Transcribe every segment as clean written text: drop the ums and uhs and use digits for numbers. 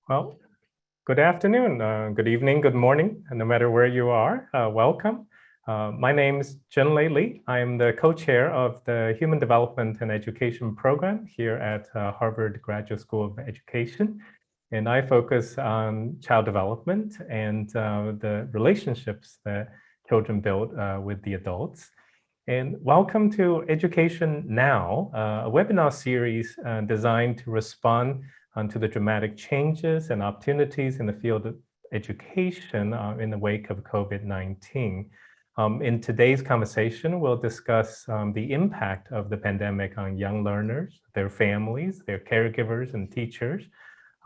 Well, good afternoon, good evening, good morning, and no matter where you are, welcome. My name is Junlei. I am the co-chair of the Human Development and Education program here at Harvard Graduate School of Education. And I focus on child development and the relationships that children build with the adults. And welcome to Education Now, a webinar series designed to respond to the dramatic changes and opportunities in the field of education in the wake of COVID-19. In today's conversation, we'll discuss the impact of the pandemic on young learners, their families, their caregivers, and teachers.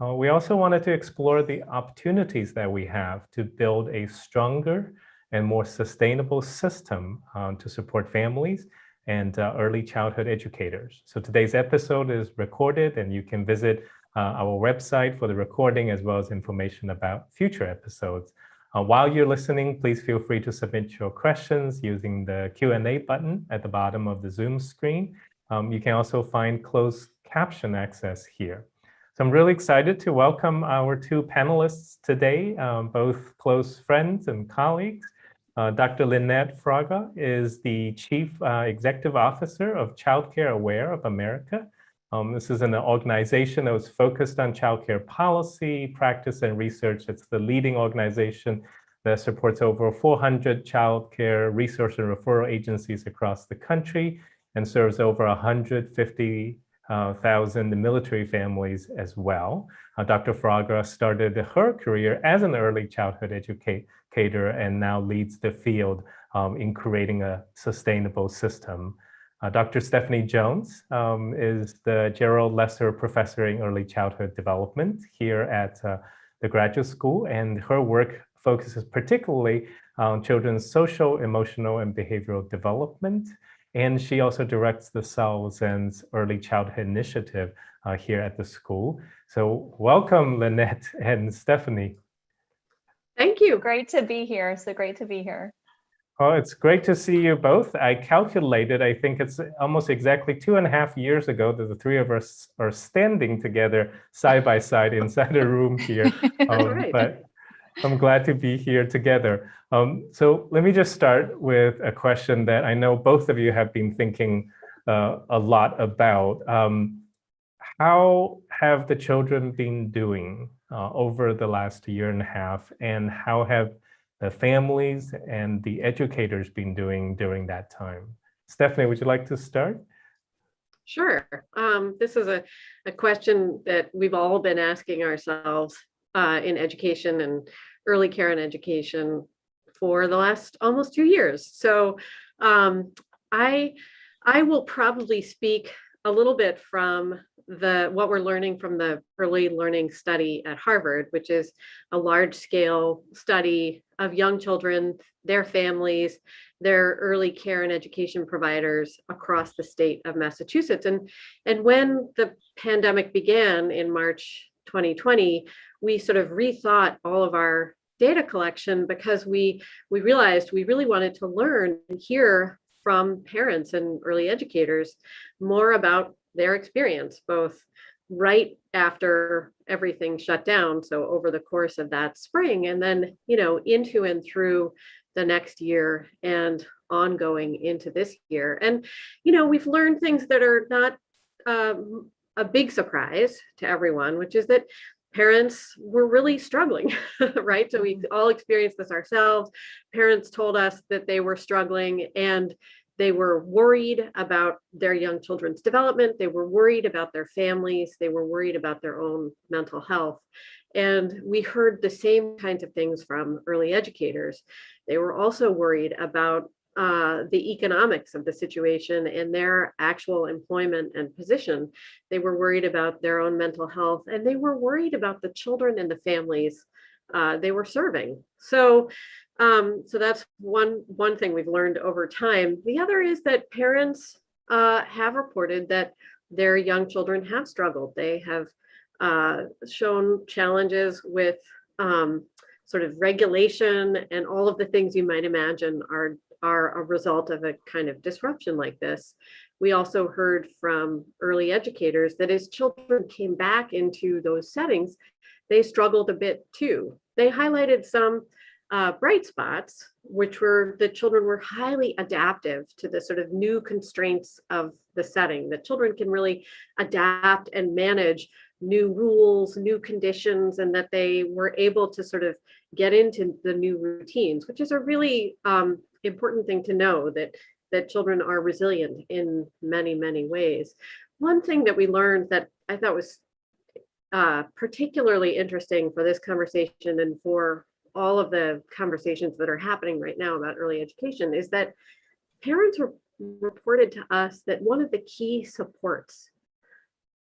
We also wanted to explore the opportunities that we have to build a stronger and more sustainable system to support families and early childhood educators. So today's episode is recorded, and you can visit our website for the recording as well as information about future episodes. While you're listening, please feel free to submit your questions using the Q&A button at the bottom of the Zoom screen. You can also find closed caption access here. So I'm really excited to welcome our two panelists today, both close friends and colleagues. Dr. Lynette Fraga is the Chief Executive Officer of CCAoA of America. This is an organization that was focused on childcare policy, practice, and research. It's the leading organization that supports over 400 childcare resource and referral agencies across the country and serves over 150,000 military families as well. Dr. Fraga started her career as an early childhood educator and now leads the field in creating a sustainable system. Dr. Stephanie Jones is the Gerald Lesser Professor in Early Childhood Development here at the graduate school, and her work focuses particularly on children's social, emotional, and behavioral development. And she also directs the Saul Zaentz Early Childhood Initiative here at the school. So welcome, Lynette and Stephanie. Thank you. Great to be here. So great to be here. Oh, it's great to see you both. I calculated, I think it's almost exactly 2.5 years ago that the three of us are standing together side by side inside a room here. Right. But I'm glad to be here together. So let me just start with a question that I know both of you have been thinking a lot about. How have the children been doing over the last 1.5 years, and how have the families and the educators been doing during that time? Stephanie, would you like to start? Sure. This is a question that we've all been asking ourselves in education and early care and education for the last almost 2 years. So I will probably speak a little bit from what we're learning from the early learning study at Harvard, which is a large-scale study of young children, their families, their early care and education providers across the state of Massachusetts. And when the pandemic began in March 2020, we sort of rethought all of our data collection because we realized we really wanted to learn and hear from parents and early educators more about their experience, both right after everything shut down, so over the course of that spring, and then, into and through the next year and ongoing into this year. And, we've learned things that are not a big surprise to everyone, which is that parents were really struggling, right? So we all experienced this ourselves. Parents told us that they were struggling, and they were worried about their young children's development. They were worried about their families. They were worried about their own mental health. And we heard the same kinds of things from early educators. They were also worried about the economics of the situation and their actual employment and position. They were worried about their own mental health, and they were worried about the children and the families they were serving. So that's one thing we've learned over time. The other is that parents have reported that their young children have struggled. They have shown challenges with sort of regulation and all of the things you might imagine are a result of a kind of disruption like this. We also heard from early educators that as children came back into those settings, they struggled a bit too. They highlighted some bright spots, which were the children were highly adaptive to the sort of new constraints of the setting. The children can really adapt and manage new rules, new conditions, and that they were able to sort of get into the new routines, which is a really important thing to know, that children are resilient in many, many ways. One thing that we learned that I thought was particularly interesting for this conversation and for all of the conversations that are happening right now about early education is that parents reported to us that one of the key supports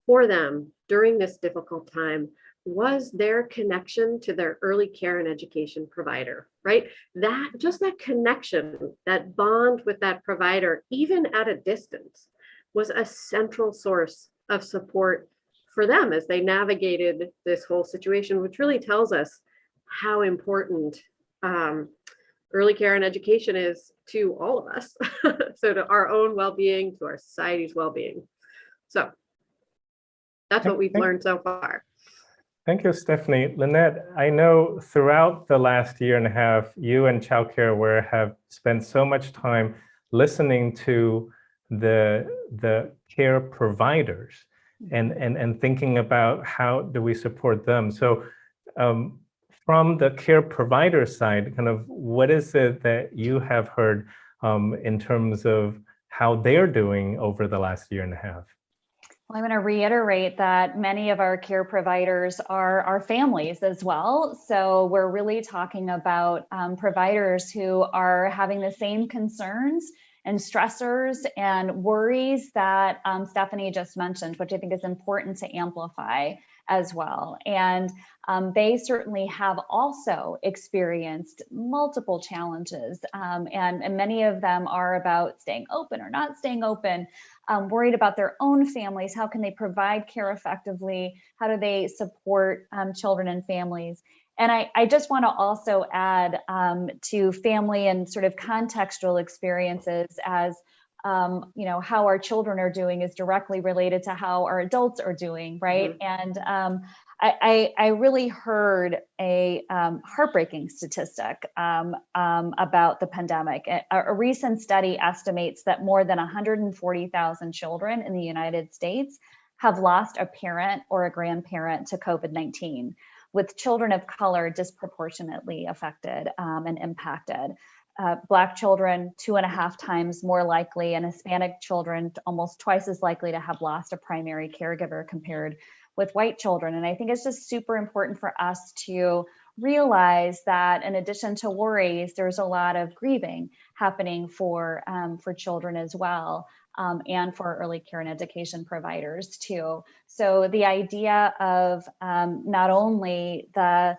for them during this difficult time was their connection to their early care and education provider, right? That connection, that bond with that provider, even at a distance, was a central source of support for them as they navigated this whole situation, which really tells us how important early care and education is to all of us. So to our own well-being, to our society's well-being. So that's what we've learned so far. Thank you, Stephanie. Lynette, I know throughout the last year and a half, you and CCAoA have spent so much time listening to the care providers and thinking about how do we support them. So from the care provider side, kind of what is it that you have heard in terms of how they're doing over the last year and a half? Well, I want to reiterate that many of our care providers are our families as well. So we're really talking about providers who are having the same concerns and stressors and worries that Stephanie just mentioned, which I think is important to amplify as well. And they certainly have also experienced multiple challenges, and many of them are about staying open or not staying open, worried about their own families. How can they provide care effectively? How do they support children and families? And I just want to also add to family and sort of contextual experiences as how our children are doing is directly related to how our adults are doing, right? Mm-hmm. And I really heard a heartbreaking statistic about the pandemic. A recent study estimates that more than 140,000 children in the United States have lost a parent or a grandparent to COVID-19, with children of color disproportionately affected and impacted. Black children 2.5 times more likely, and Hispanic children almost twice as likely to have lost a primary caregiver compared with white children. And I think it's just super important for us to realize that in addition to worries, there's a lot of grieving happening for children as well, and for early care and education providers too. So the idea of not only the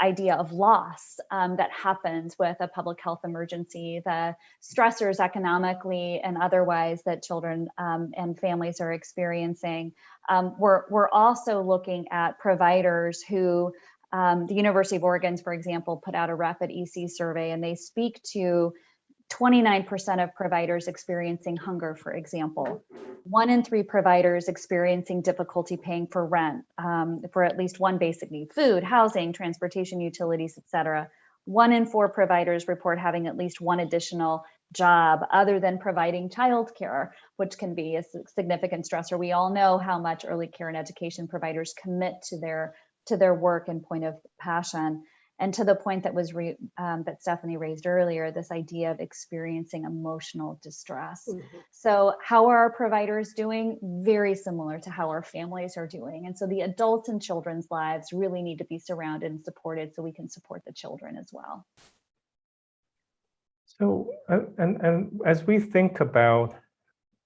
idea of loss that happens with a public health emergency, the stressors economically and otherwise that children and families are experiencing. We're also looking at providers who, the University of Oregon, for example, put out a rapid EC survey, and they speak to 29% of providers experiencing hunger, for example. 1 in 3 providers experiencing difficulty paying for rent, for at least one basic need: food, housing, transportation, utilities, etc. 1 in 4 providers report having at least one additional job other than providing childcare, which can be a significant stressor. We all know how much early care and education providers commit to their work and point of passion. And to the point that was that Stephanie raised earlier, this idea of experiencing emotional distress. Mm-hmm. So how are our providers doing? Very similar to how our families are doing. And so the adults in children's lives really need to be surrounded and supported so we can support the children as well. So, and as we think about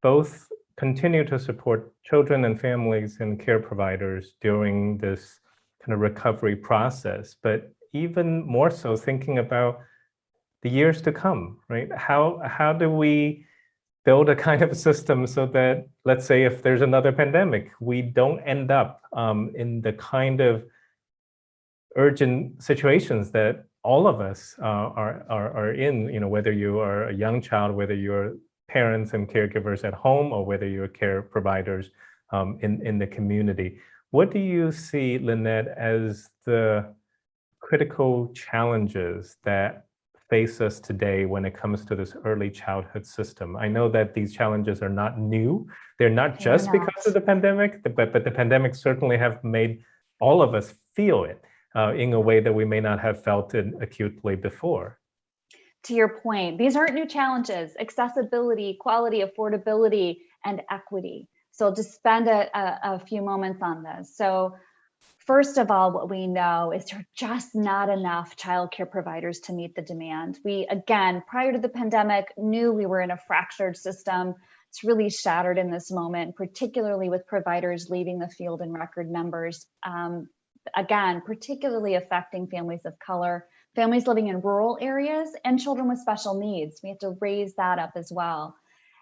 both continue to support children and families and care providers during this kind of recovery process, but even more so thinking about the years to come, right? How do we build a kind of system so that, let's say, if there's another pandemic, we don't end up in the kind of urgent situations that all of us are in, whether you are a young child, whether you're parents and caregivers at home, or whether you're care providers in the community. What do you see, Lynette, as the critical challenges that face us today when it comes to this early childhood system? I know that these challenges are not new. They're not just because of the pandemic, but the pandemic certainly have made all of us feel it in a way that we may not have felt it acutely before. To your point, these aren't new challenges: accessibility, quality, affordability, and equity. So I'll just spend a few moments on this. So first of all, what we know is there are just not enough childcare providers to meet the demand. We, again, prior to the pandemic, knew we were in a fractured system. It's really shattered in this moment, particularly with providers leaving the field in record numbers. Again, particularly affecting families of color, families living in rural areas, and children with special needs. We have to raise that up as well.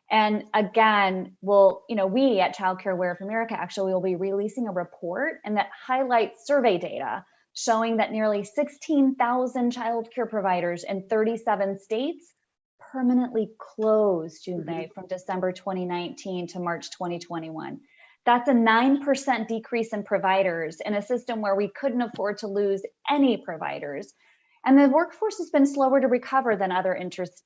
And again, we at Childcare Aware of America actually will be releasing a report, and that highlights survey data showing that nearly 16,000 childcare providers in 37 states permanently closed Junlei from December 2019 to March 2021. That's a 9% decrease in providers in a system where we couldn't afford to lose any providers. And the workforce has been slower to recover than other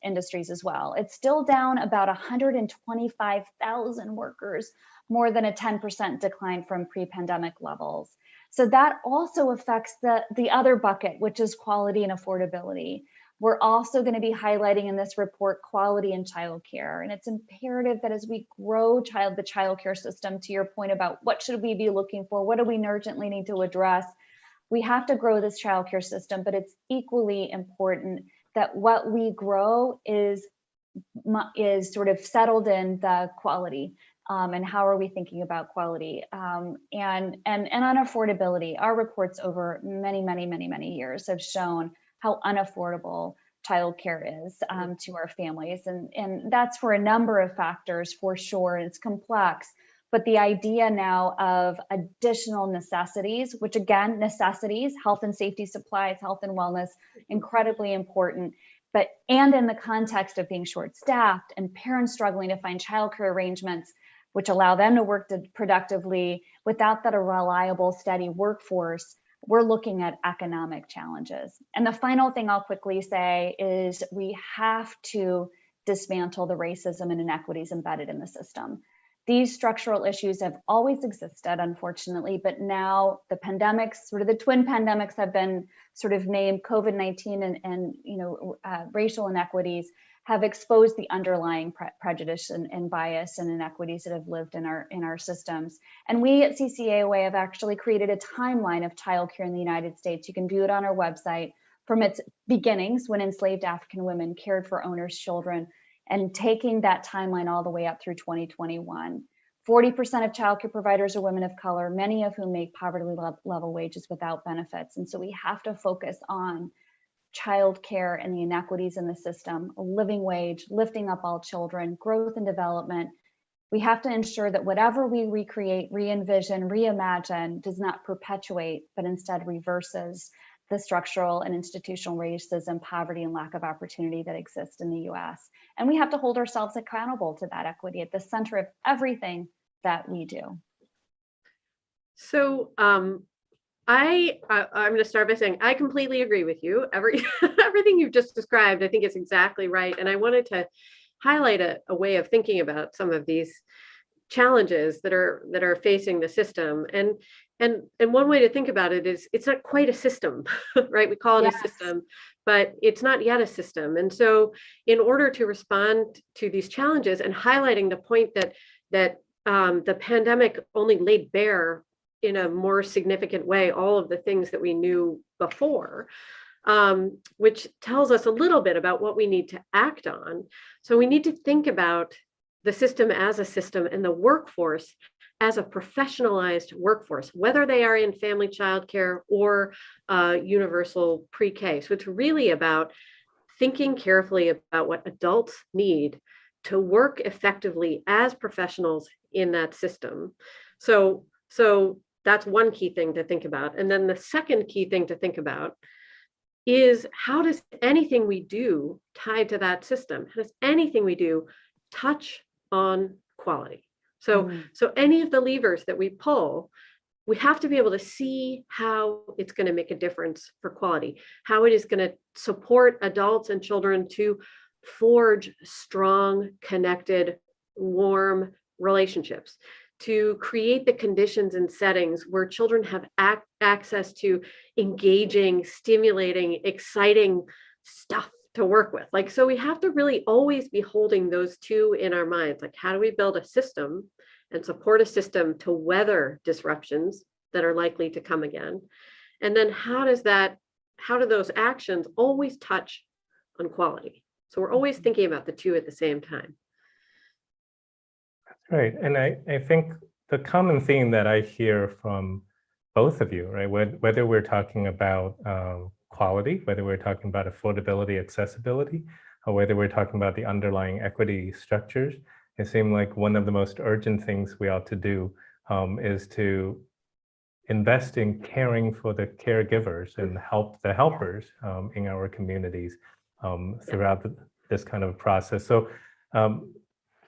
industries as well. It's still down about 125,000 workers, more than a 10% decline from pre-pandemic levels. So that also affects the other bucket, which is quality and affordability. We're also going to be highlighting in this report quality in childcare. And it's imperative that as we grow the childcare system, to your point about what should we be looking for, what do we urgently need to address, we have to grow this childcare system, but it's equally important that what we grow is sort of settled in the quality. And how are we thinking about quality and on affordability? Our reports over many years have shown how unaffordable childcare is to our families. And that's for a number of factors, for sure. It's complex. But the idea now of additional necessities, which again, necessities, health and safety supplies, health and wellness, incredibly important. And in the context of being short-staffed and parents struggling to find childcare arrangements, which allow them to work productively without that a reliable, steady workforce, we're looking at economic challenges. And the final thing I'll quickly say is we have to dismantle the racism and inequities embedded in the system. These structural issues have always existed, unfortunately, but now the pandemics, sort of the twin pandemics, have been sort of named COVID-19 and racial inequities have exposed the underlying prejudice and bias and inequities that have lived in our systems. And we at CCAoA have actually created a timeline of childcare in the United States. You can view it on our website from its beginnings when enslaved African women cared for owners' children, and taking that timeline all the way up through 2021. 40% of childcare providers are women of color, many of whom make poverty level wages without benefits. And so we have to focus on childcare and the inequities in the system, a living wage, lifting up all children, growth and development. We have to ensure that whatever we recreate, re-envision, reimagine does not perpetuate, but instead reverses the structural and institutional racism, poverty, and lack of opportunity that exists in the US. And we have to hold ourselves accountable to that equity at the center of everything that we do. So I'm going to start by saying I completely agree with you. Everything you've just described, I think is exactly right. And I wanted to highlight a way of thinking about some of these challenges that are facing the system. And one way to think about it is it's not quite a system, right? We call it a system, but it's not yet a system. And so in order to respond to these challenges and highlighting the point that the pandemic only laid bare in a more significant way all of the things that we knew before, which tells us a little bit about what we need to act on. So we need to think about the system as a system and the workforce as a professionalized workforce, whether they are in family childcare or universal pre-K. So it's really about thinking carefully about what adults need to work effectively as professionals in that system. So that's one key thing to think about. And then the second key thing to think about is, how does anything we do tied to that system, how does anything we do touch on quality? So any of the levers that we pull we have to be able to see how it's going to make a difference for quality, how it is going to support adults and children to forge strong, connected, warm relationships, to create the conditions and settings where children have access to engaging, stimulating, exciting stuff to work with. Like, so we have to really always be holding those two in our minds. Like, how do we build a system and support a system to weather disruptions that are likely to come again? And then how do those actions always touch on quality? So we're always thinking about the two at the same time. Right. And I think the common theme that I hear from both of you, right, whether we're talking about quality, whether we're talking about affordability, accessibility, or whether we're talking about the underlying equity structures, it seems like one of the most urgent things we ought to do is to invest in caring for the caregivers and help the helpers in our communities throughout this kind of process. So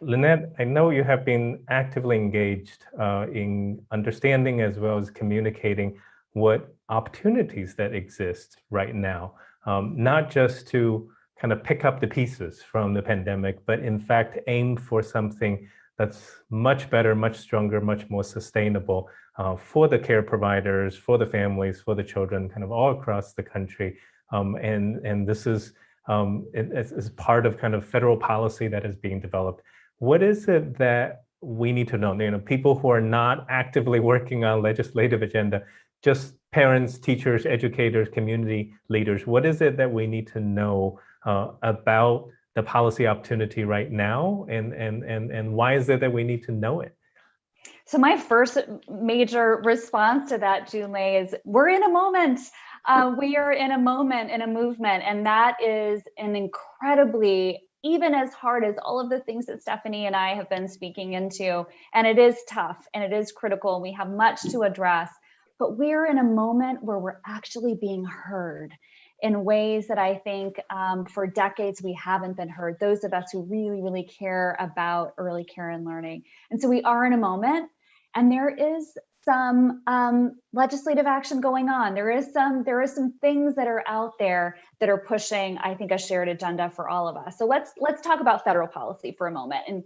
Lynette, I know you have been actively engaged in understanding as well as communicating what opportunities that exist right now, not just to kind of pick up the pieces from the pandemic, but in fact aim for something that's much better, much stronger, much more sustainable for the care providers, for the families, for the children, kind of all across the country. And this is it's part of kind of federal policy that is being developed. What is it that we need to know? You know, people who are not actively working on legislative agenda, just parents, teachers, educators, community leaders. What is it that we need to know about the policy opportunity right now, and why is it that we need to know it? So my first major response to that, Junlei, is we're in a moment. We are in a moment, in a movement, and that is an incredibly, even as hard as all of the things that Stephanie and I have been speaking into, and it is tough and it is critical, and we have much to address, but we're in a moment where we're actually being heard in ways that I think for decades we haven't been heard, those of us who really, really care about early care and learning. And so we are in a moment, and there is some legislative action going on. There is some things that are out there that are pushing, I think, a shared agenda for all of us. So let's talk about federal policy for a moment, and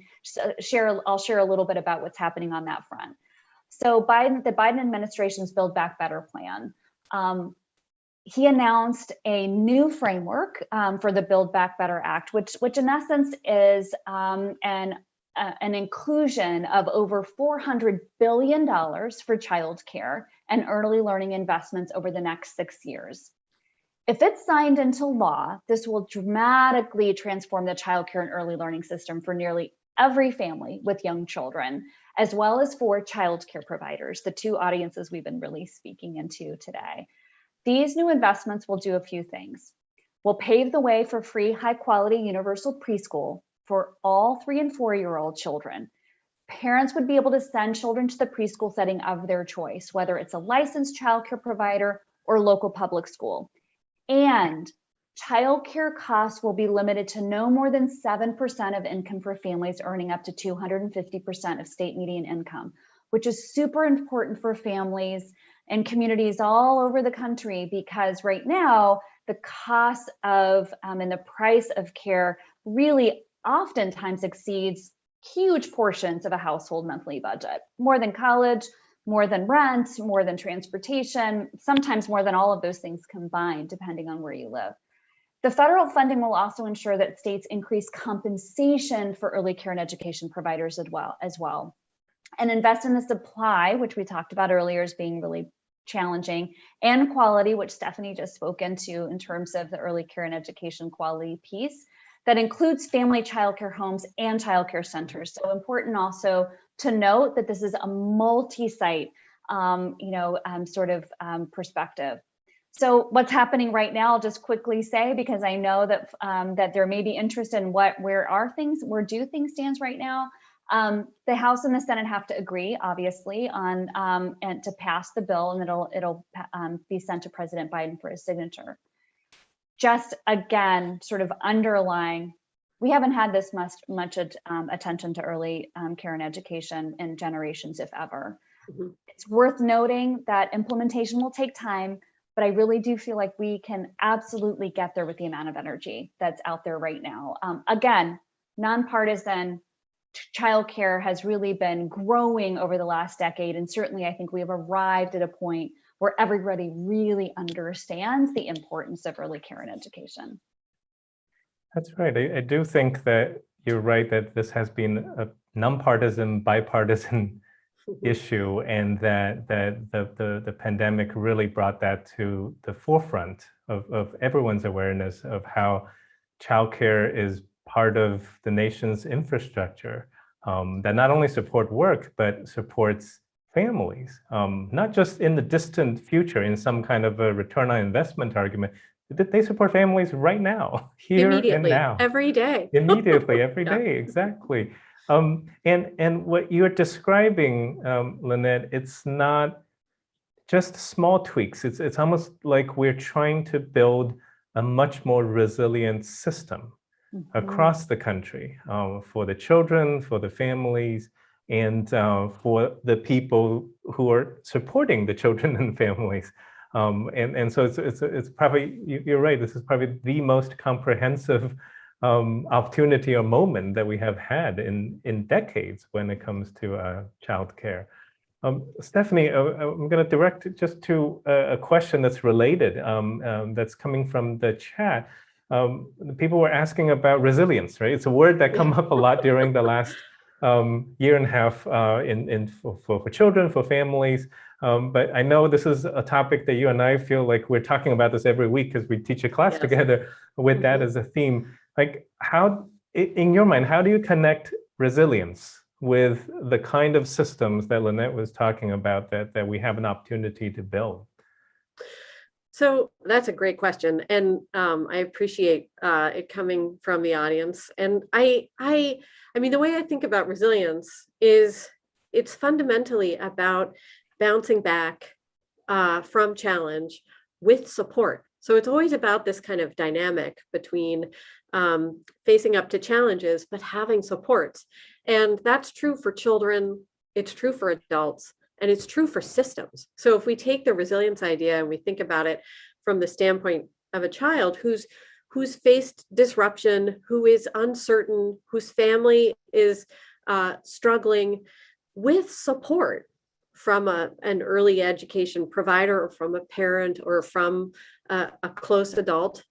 I'll share a little bit about what's happening on that front. So the Biden administration's Build Back Better plan, he announced a new framework for the Build Back Better Act, which in essence is an inclusion of over $400 billion for childcare and early learning investments over the next 6 years. If it's signed into law, this will dramatically transform the childcare and early learning system for nearly every family with young children, as well as for childcare providers, the two audiences we've been really speaking into today. These new investments will do a few things. Will pave the way for free, high-quality universal preschool for all 3- and 4-year-old children. Parents would be able to send children to the preschool setting of their choice, whether it's a licensed childcare provider or local public school. And childcare costs will be limited to no more than 7% of income for families earning up to 250% of state median income, which is super important for families and communities all over the country, because right now the cost of and the price of care really oftentimes exceeds huge portions of a household monthly budget, more than college, more than rent, more than transportation, sometimes more than all of those things combined, depending on where you live. The federal funding will also ensure that states increase compensation for early care and education providers as well, and invest in the supply, which we talked about earlier as being really challenging, and quality, which Stephanie just spoke into in terms of the early care and education quality piece that includes family childcare homes and childcare centers. So important also to note that this is a multi-site perspective. So what's happening right now, I'll just quickly say, because I know that that there may be interest in where do things stands right now. The House and the Senate have to agree, obviously, on and to pass the bill, and it'll be sent to President Biden for his signature. Just again, sort of underlying, we haven't had this much attention to early care and education in generations, if ever. It's worth noting that implementation will take time, but I really do feel like we can absolutely get there with the amount of energy that's out there right now. Again, nonpartisan childcare has really been growing over the last decade. And certainly I think we have arrived at a point where everybody really understands the importance of early care and education. That's right. I do think that you're right that this has been a nonpartisan, bipartisan issue, and that the pandemic really brought that to the forefront of everyone's awareness of how childcare is part of the nation's infrastructure that not only support work, but supports families, not just in the distant future in some kind of a return on investment argument. They support families right now, here and now. Every day. Immediately, every day, exactly. And what you're describing, Lynette, it's not just small tweaks. It's almost like we're trying to build a much more resilient system across the country for the children, for the families, and for the people who are supporting the children and families. And so it's probably, you're right, this is probably the most comprehensive opportunity or moment that we have had in decades when it comes to childcare. Stephanie, I'm going to direct it just to a question that's related, that's coming from the chat. People were asking about resilience, right? It's a word that come up a lot during the last year and a half for children, for families. But I know this is a topic that you and I feel like we're talking about this every week because we teach a class together with that as a theme. Like, how, in your mind, how do you connect resilience with the kind of systems that Lynette was talking about that we have an opportunity to build? So that's a great question, and I appreciate it coming from the audience. And I mean, the way I think about resilience is it's fundamentally about bouncing back from challenge with support. So it's always about this kind of dynamic between facing up to challenges, but having supports. And that's true for children, it's true for adults, and it's true for systems. So if we take the resilience idea and we think about it from the standpoint of a child who's faced disruption, who is uncertain, whose family is struggling, with support from an early education provider or from a parent or from a close adult,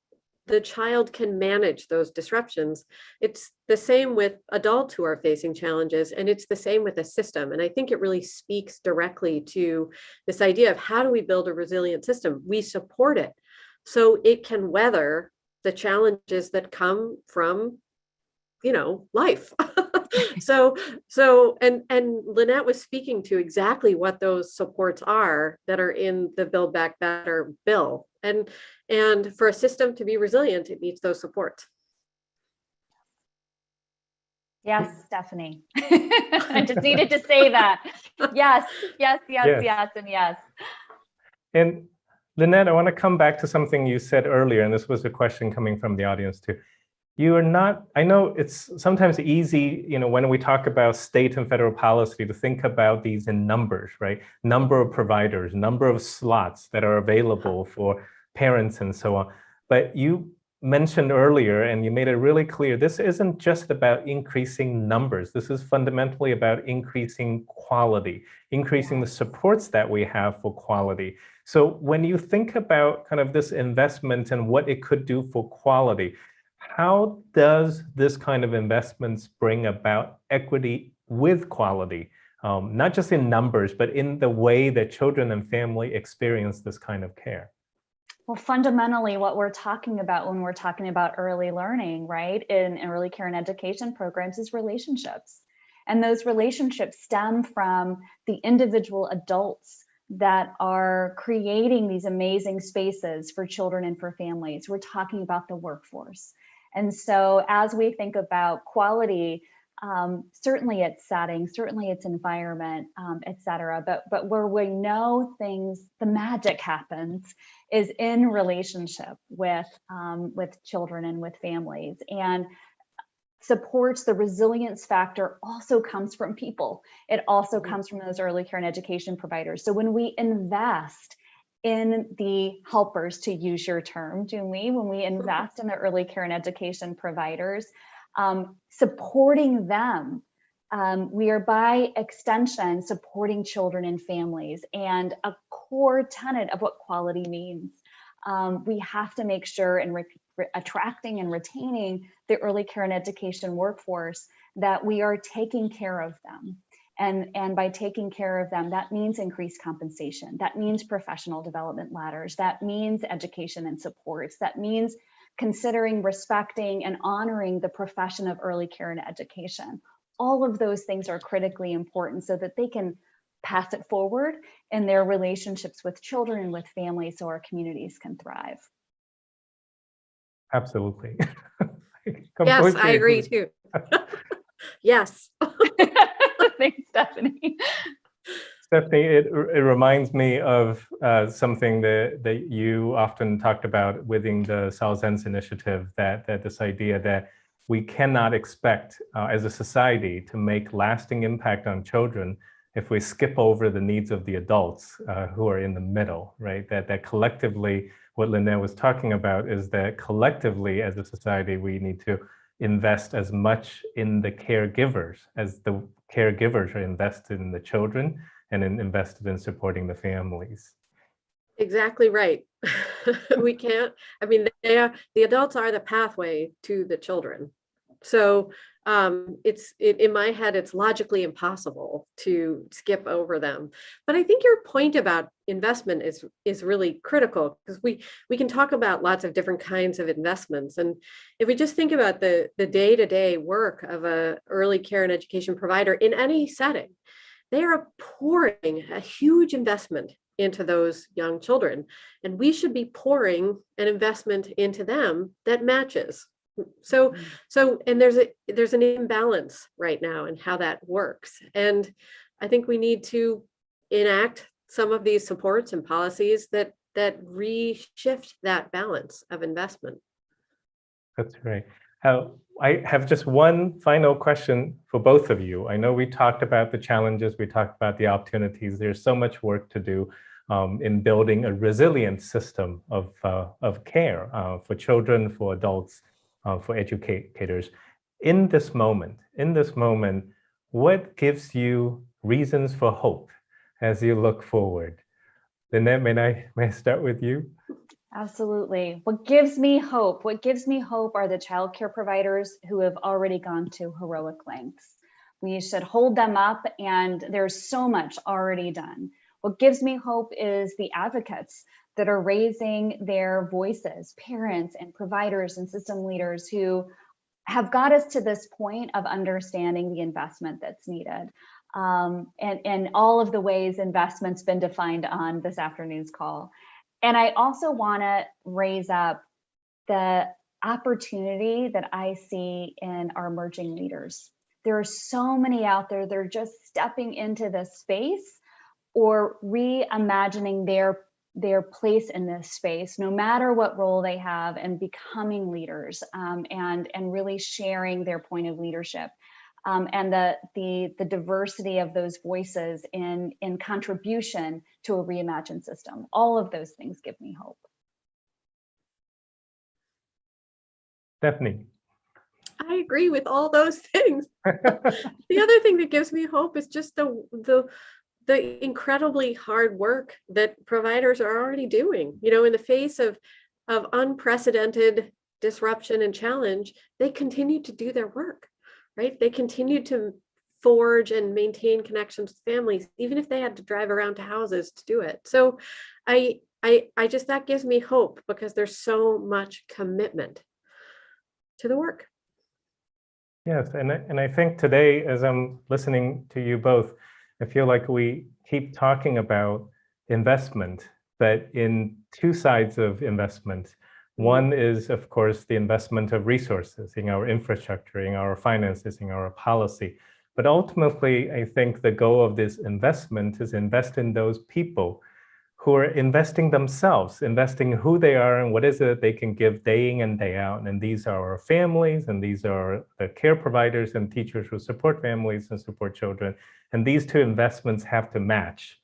the child can manage those disruptions. It's the same with adults who are facing challenges, and it's the same with a system. And I think it really speaks directly to this idea of how do we build a resilient system? We support it so it can weather the challenges that come from, life. And Lynette was speaking to exactly what those supports are that are in the Build Back Better bill. And for a system to be resilient, it needs those supports. Yes, Stephanie. I just needed to say that. Yes. And yes. And Lynette, I want to come back to something you said earlier, and this was a question coming from the audience too. You are not, I know it's sometimes easy, when we talk about state and federal policy to think about these in numbers, right? Number of providers, number of slots that are available for parents and so on. But you mentioned earlier, and you made it really clear, this isn't just about increasing numbers. This is fundamentally about increasing quality, increasing the supports that we have for quality. So when you think about kind of this investment and what it could do for quality, how does this kind of investments bring about equity with quality, not just in numbers, but in the way that children and family experience this kind of care? Well, fundamentally, what we're talking about when we're talking about early learning, right, in early care and education programs is relationships. And those relationships stem from the individual adults that are creating these amazing spaces for children and for families. We're talking about the workforce. And so as we think about quality, certainly its setting, certainly its environment, et cetera, but where we know things, the magic happens is in relationship with children and with families. And supports, the resilience factor also comes from people. It also comes from those early care and education providers. So when we invest in the helpers, to use your term, Junlei, when we invest in the early care and education providers, supporting them, we are by extension supporting children and families. And a core tenet of what quality means. We have to make sure in attracting and retaining the early care and education workforce that we are taking care of them. And by taking care of them, that means increased compensation. That means professional development ladders. That means education and supports. That means considering, respecting, and honoring the profession of early care and education. All of those things are critically important so that they can pass it forward in their relationships with children and with families so our communities can thrive. Absolutely. Yes, I agree too. Yes. Thanks, Stephanie. Stephanie, it reminds me of something that you often talked about within the Zaentz initiative, that this idea that we cannot expect as a society to make lasting impact on children if we skip over the needs of the adults who are in the middle, right? That collectively, what Lynette was talking about is that collectively as a society, we need to invest as much in the caregivers as the caregivers are invested in the children and invested in supporting the families. Exactly right. We can't, I mean, the adults are the pathway to the children. So in my head, it's logically impossible to skip over them. But I think your point about investment is really critical, because we can talk about lots of different kinds of investments. And if we just think about the day-to-day work of a early care and education provider in any setting, they are pouring a huge investment into those young children. And we should be pouring an investment into them that matches. So and there's an imbalance right now in how that works. And I think we need to enact some of these supports and policies that reshift that balance of investment. That's right. I have just one final question for both of you. I know we talked about the challenges, we talked about the opportunities. There's so much work to do in building a resilient system of care for children, for adults, for educators. In this moment, what gives you reasons for hope as you look forward? Lynette, may I start with you? Absolutely. What gives me hope are the childcare providers who have already gone to heroic lengths. We should hold them up, and there's so much already done. What gives me hope is the advocates that are raising their voices, parents and providers and system leaders who have got us to this point of understanding the investment that's needed. And all of the ways investment's been defined on this afternoon's call. And I also want to raise up the opportunity that I see in our emerging leaders. There are so many out there that are just stepping into this space or reimagining their place in this space, no matter what role they have, and becoming leaders and really sharing their point of leadership. And the diversity of those voices in contribution to a reimagined system. All of those things give me hope. Stephanie. I agree with all those things. The other thing that gives me hope is just the incredibly hard work that providers are already doing. You know, in the face of unprecedented disruption and challenge, they continue to do their work. Right? They continue to forge and maintain connections with families, even if they had to drive around to houses to do it. So I just, that gives me hope, because there's so much commitment to the work. Yes, and I think today, as I'm listening to you both, I feel like we keep talking about investment, but in two sides of investment. One is, of course, the investment of resources in our infrastructure, in our finances, in our policy. But ultimately, I think the goal of this investment is invest in those people who are investing themselves, investing who they are and what is it they can give day in and day out. And these are our families, and these are the care providers and teachers who support families and support children. And these two investments have to match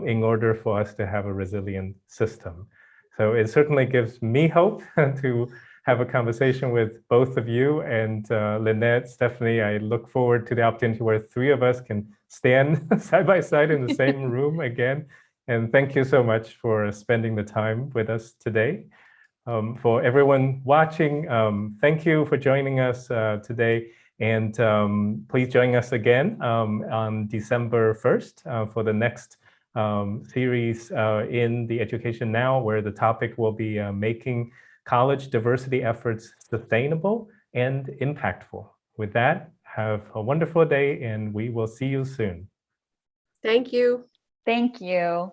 in order for us to have a resilient system. So it certainly gives me hope to have a conversation with both of you, and Lynette, Stephanie. I look forward to the opportunity where three of us can stand side by side in the same room again. And thank you so much for spending the time with us today. For everyone watching, thank you for joining us today. And please join us again on December 1st for the next series in the Education Now, where the topic will be making college diversity efforts sustainable and impactful. With that, have a wonderful day, and we will see you soon. Thank you. Thank you.